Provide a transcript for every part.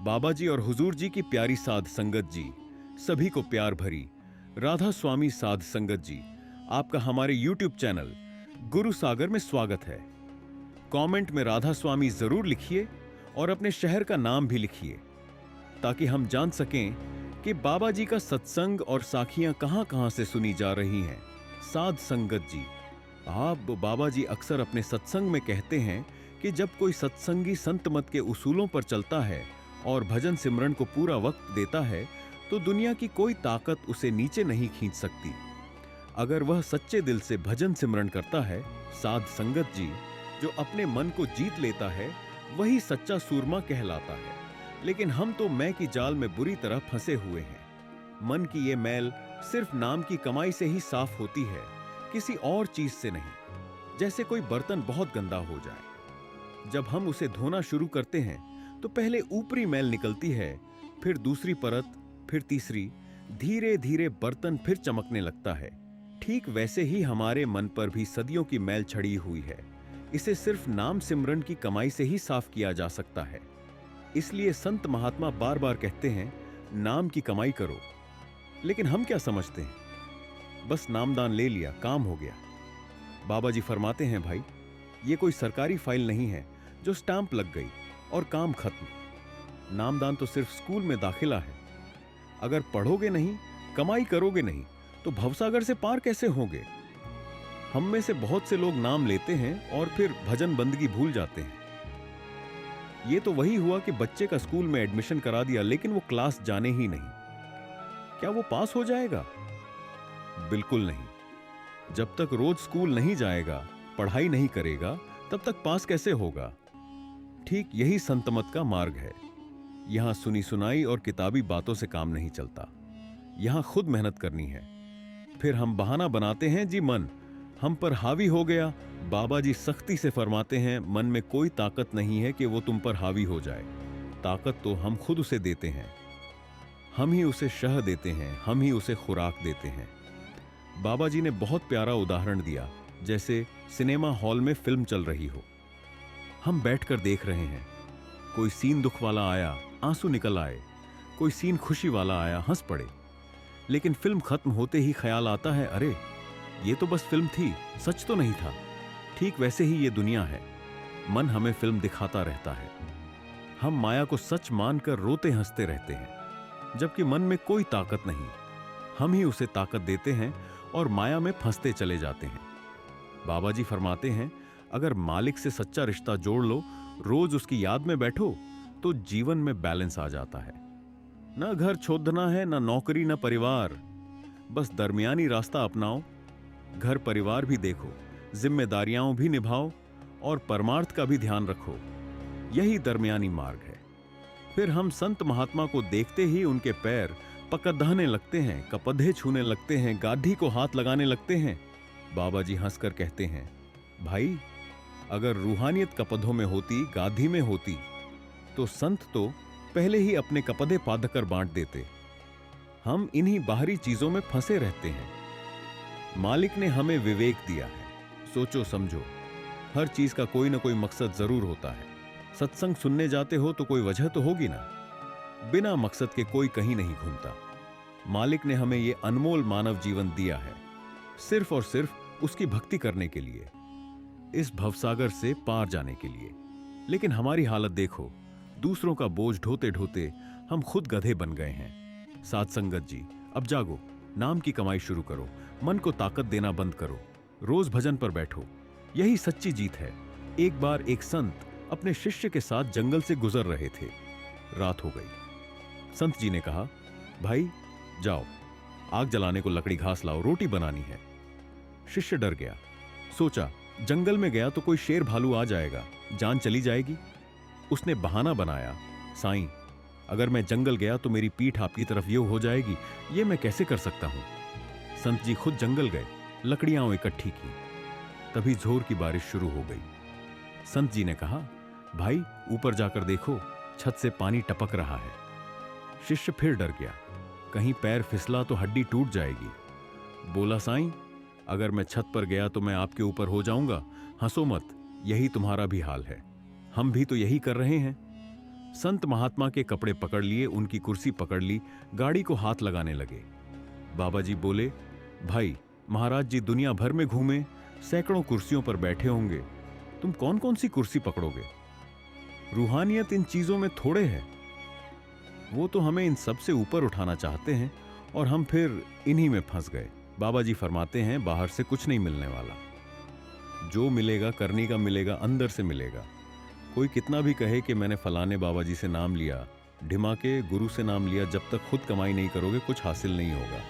बाबा जी और हुजूर जी की प्यारी साध संगत जी, सभी को प्यार भरी राधा स्वामी साध संगत जी, आपका हमारे YouTube चैनल गुरु सागर में स्वागत है। कमेंट में राधा स्वामी जरूर लिखिए और अपने शहर का नाम भी लिखिए ताकि हम जान सकें कि बाबा जी का सत्संग और साखियां कहां-कहां से सुनी जा रही हैं। साध संगत जी, आप बाबा जी अक्सर अपने सत्संग में कहते हैं कि जब कोई सत्संगी संत मत के उसूलों पर चलता है और भजन सिमरन को पूरा वक्त देता है तो दुनिया की कोई ताकत उसे नीचे नहीं खींच सकती। अगर वह सच्चे दिल से भजन सिमरन करता है, साध संगत जी, जो अपने मन को जीत लेता है, वही सच्चा सूरमा कहलाता है। लेकिन हम तो मैं की जाल में बुरी तरह फंसे हुए हैं। मन की ये मैल सिर्फ नाम की कमाई से ही साफ होती है, किसी और चीज से नहीं। जैसे कोई बर्तन बहुत गंदा हो जाए, जब हम उसे धोना शुरू करते हैं तो पहले ऊपरी मैल निकलती है, फिर दूसरी परत, फिर तीसरी, धीरे धीरे बर्तन फिर चमकने लगता है। ठीक वैसे ही हमारे मन पर भी सदियों की मैल छड़ी हुई है। इसे सिर्फ नाम सिमरन की कमाई से ही साफ किया जा सकता है। इसलिए संत महात्मा बार बार कहते हैं, नाम की कमाई करो। लेकिन हम क्या समझते हैं, बस नामदान ले लिया, काम हो गया। बाबा जी फरमाते हैं, भाई ये कोई सरकारी फाइल नहीं है जो स्टांप लग गई और काम खत्म। नामदान तो सिर्फ स्कूल में दाखिला है। अगर पढ़ोगे नहीं, कमाई करोगे नहीं, तो भवसागर से पार कैसे होगे? हम में से बहुत से लोग नाम लेते हैं और फिर भजन बंदगी भूल जाते हैं। ये तो वही हुआ कि बच्चे का स्कूल में एडमिशन करा दिया, लेकिन वो क्लास जाने ही नहीं। क्या वो पास हो जाएगा? बिल्कुल नहीं। जब तक रोज स्कूल नहीं जाएगा, पढ़ाई नहीं करेगा, तब तक पास कैसे होगा? ठीक यही संतमत का मार्ग है। यहां सुनी सुनाई और किताबी बातों से काम नहीं चलता। यहां खुद मेहनत करनी है। फिर हम बहाना बनाते हैं, जी मन हम पर हावी हो गया। बाबा जी सख्ती से फरमाते हैं, मन में कोई ताकत नहीं है कि वो तुम पर हावी हो जाए। ताकत तो हम खुद उसे देते हैं। हम ही उसे शह देते हैं, हम ही उसे खुराक देते हैं। बाबा जी ने बहुत प्यारा उदाहरण दिया, जैसे सिनेमा हॉल में फिल्म चल रही हो। हम बैठकर देख रहे हैं। कोई सीन दुख वाला आया, आंसू निकल आए। कोई सीन खुशी वाला आया, हंस पड़े। लेकिन फिल्म खत्म होते ही ख्याल आता है, अरे ये तो बस फिल्म थी, सच तो नहीं था। ठीक वैसे ही ये दुनिया है। मन हमें फिल्म दिखाता रहता है। हम माया को सच मानकर रोते हंसते रहते हैं, जबकि मन में कोई ताकत नहीं। हम ही उसे ताकत देते हैं और माया में फंसते चले जाते हैं। बाबा जी फरमाते हैं, अगर मालिक से सच्चा रिश्ता जोड़ लो, रोज उसकी याद में बैठो, तो जीवन में बैलेंस आ जाता है। ना घर छोड़ना है, ना नौकरी, ना परिवार। बस दरमियानी रास्ता अपनाओ। घर परिवार भी देखो, जिम्मेदारियां भी निभाओ और परमार्थ का भी ध्यान रखो। यही दरमियानी मार्ग है। फिर हम संत महात्मा को देखते ही उनके पैर पकड़ने लगते हैं, कपधे छूने लगते हैं, गाधी को हाथ लगाने लगते हैं। बाबा जी हंसकर कहते हैं, भाई अगर रूहानियत कपधों में होती, गाधी में होती, तो संत तो पहले ही अपने कपधे पादकर बांट देते। हम इन्हीं बाहरी चीजों में फंसे रहते हैं। मालिक ने हमें विवेक दिया है। सोचो समझो, हर चीज का कोई ना कोई मकसद जरूर होता है। सत्संग सुनने जाते हो तो कोई वजह तो होगी ना। बिना मकसद के कोई कहीं नहीं घूमता। मालिक ने हमें यह अनमोल मानव जीवन दिया है, सिर्फ और सिर्फ उसकी भक्ति करने के लिए, इस भवसागर से पार जाने के लिए। लेकिन हमारी हालत देखो, दूसरों का बोझ ढोते ढोते हम खुद गधे बन गए हैं। साध संगत जी, अब जागो, नाम की कमाई शुरू करो, मन को ताकत देना बंद करो, रोज भजन पर बैठो। यही सच्ची जीत है। एक बार एक संत अपने शिष्य के साथ जंगल से गुजर रहे थे। रात हो गई। संत जी ने कहा, भाई जाओ, आग जलाने को लकड़ी घास लाओ, रोटी बनानी है। शिष्य डर गया। सोचा, जंगल में गया तो कोई शेर भालू आ जाएगा, जान चली जाएगी। उसने बहाना बनाया, साईं अगर मैं जंगल गया तो मेरी पीठ आपकी तरफ यूं हो जाएगी, ये मैं कैसे कर सकता हूं। संत जी खुद जंगल गए, लकड़ियां इकट्ठी की। तभी जोर की बारिश शुरू हो गई। संत जी ने कहा, भाई ऊपर जाकर देखो, छत से पानी टपक रहा है। शिष्य फिर डर गया, कहीं पैर फिसला तो हड्डी टूट जाएगी। बोला, साईं अगर मैं छत पर गया तो मैं आपके ऊपर हो जाऊंगा, हंसो मत, यही तुम्हारा भी हाल है, हम भी तो यही कर रहे हैं। संत महात्मा के कपड़े पकड़ लिए, उनकी कुर्सी पकड़ ली, गाड़ी को हाथ लगाने लगे। बाबा जी बोले, भाई महाराज जी दुनिया भर में घूमे, सैकड़ों कुर्सियों पर बैठे होंगे, तुम कौन कौन सी कुर्सी पकड़ोगे? रूहानियत इन चीजों में थोड़े है। वो तो हमें इन सब से ऊपर उठाना चाहते हैं और हम फिर इन्हीं में फंस गए। बाबा जी फरमाते हैं, बाहर से कुछ नहीं मिलने वाला, जो मिलेगा करनी का मिलेगा, अंदर से मिलेगा। कोई कितना भी कहे कि मैंने फलाने बाबा जी से नाम लिया, ढिमा के गुरु से नाम लिया, जब तक खुद कमाई नहीं करोगे कुछ हासिल नहीं होगा।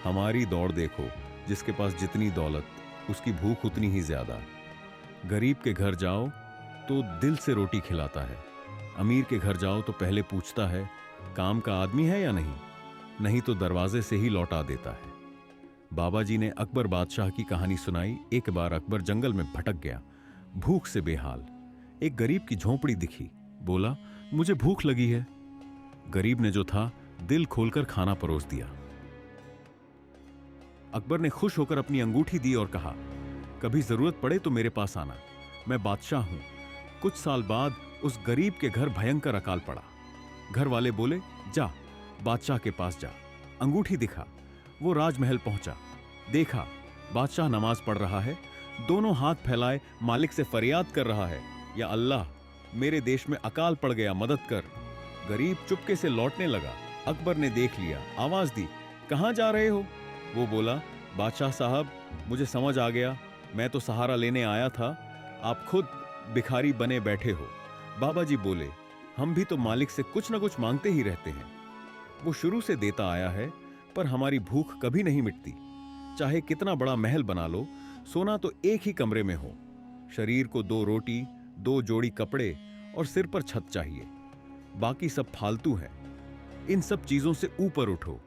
हमारी दौड़ देखो, जिसके पास जितनी दौलत उसकी भूख उतनी ही ज्यादा। गरीब के घर जाओ तो दिल से रोटी खिलाता है, अमीर के घर जाओ तो पहले पूछता है काम का आदमी है या नहीं, नहीं तो दरवाजे से ही लौटा देता है। बाबा जी ने अकबर बादशाह की कहानी सुनाई। एक बार अकबर जंगल में भटक गया, भूख से बेहाल। एक गरीब की झोंपड़ी दिखी, बोला मुझे भूख लगी है। गरीब ने जो था दिल खोलकर खाना परोस दिया। अकबर ने खुश होकर अपनी अंगूठी दी और कहा, कभी जरूरत पड़े तो मेरे पास आना, मैं बादशाह हूं। कुछ साल बाद उस गरीब के घर भयंकर अकाल पड़ा। घर वाले बोले, जा बादशाह के पास जा। अंगूठी दिखा, वो राजमहल पहुंचा, देखा बादशाह नमाज पढ़ रहा है, दोनों हाथ फैलाए मालिक से फरियाद कर रहा है, या अल्लाह मेरे देश में अकाल पड़ गया, मदद कर। गरीब चुपके से लौटने लगा। अकबर ने देख लिया, आवाज दी, कहां जा रहे हो? वो बोला, बादशाह साहब मुझे समझ आ गया, मैं तो सहारा लेने आया था, आप खुद भिखारी बने बैठे हो। बाबा जी बोले, हम भी तो मालिक से कुछ ना कुछ मांगते ही रहते हैं, वो शुरू से देता आया है, पर हमारी भूख कभी नहीं मिटती। चाहे कितना बड़ा महल बना लो, सोना तो एक ही कमरे में हो, शरीर को 2 रोटी, 2 जोड़ी कपड़े और सिर पर छत चाहिए, बाकी सब फालतू है। इन सब चीजों से ऊपर उठो,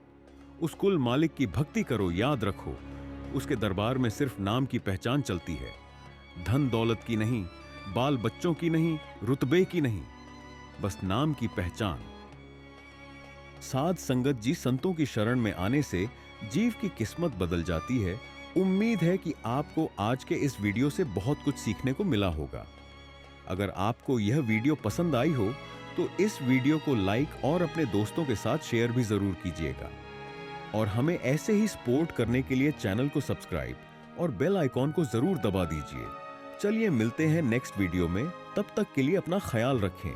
उस कुल मालिक की भक्ति करो, याद रखो उसके दरबार में सिर्फ नाम की पहचान चलती है, धन दौलत की नहीं, बाल बच्चों की नहीं, रुतबे की नहीं, बस नाम की पहचान। साध संगत जी संतों की शरण में आने से जीव की किस्मत बदल जाती है। उम्मीद है कि आपको आज के इस वीडियो से बहुत कुछ सीखने को मिला होगा। अगर आपको यह वीडियो पसंद आई हो तो इस वीडियो को लाइक और अपने दोस्तों के साथ शेयर भी जरूर कीजिएगा, और हमें ऐसे ही सपोर्ट करने के लिए चैनल को सब्सक्राइब और बेल आइकॉन को जरूर दबा दीजिए। चलिए मिलते हैं नेक्स्ट वीडियो में, तब तक के लिए अपना ख्याल रखें।